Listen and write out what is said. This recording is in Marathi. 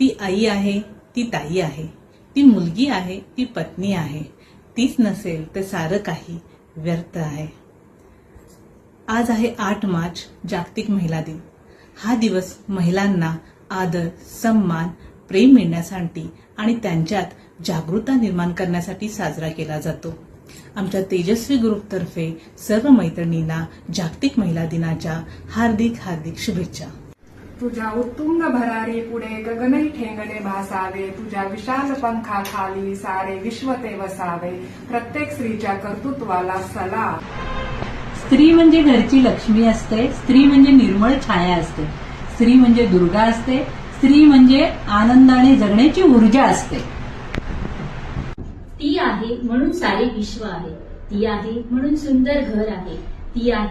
ती आई आहे, ती ताई आहे, ती मुलगी आहे, ती पत्नी आहे. तीच नसेल तर सारं काही व्यर्थ आहे. आज आहे 8 मार्च, जागतिक महिला दिन. हा दिवस महिलांना आदर, सन्मान, प्रेम मिळण्यासाठी आणि त्यांच्यात जागरूकता निर्माण करण्यासाठी साजरा केला जातो. आमच्या तेजस्वी ग्रुपतर्फे सर्व मैत्रिणींना जागतिक महिला दिनाच्या हार्दिक हार्दिक शुभेच्छा. तुझ्या उत्तुंग भरारी पुढे गगनही ठेंगणे भासावे, तुझ्या विशाल पंखाखाली सारे विश्व ते वसावे, प्रत्येक स्त्रीच्या कर्तृत्वाला सलाम. स्त्री म्हणजे घरची लक्ष्मी असते, स्त्री म्हणजे निर्मळ छाया असते, स्त्री म्हणजे दुर्गा असते, स्त्री म्हणजे आनंदाने जगण्याची ऊर्जा असते. ती आहे म्हणून सारे विश्व आहे, ती आहे म्हणून सुंदर घर आहे, ती आहे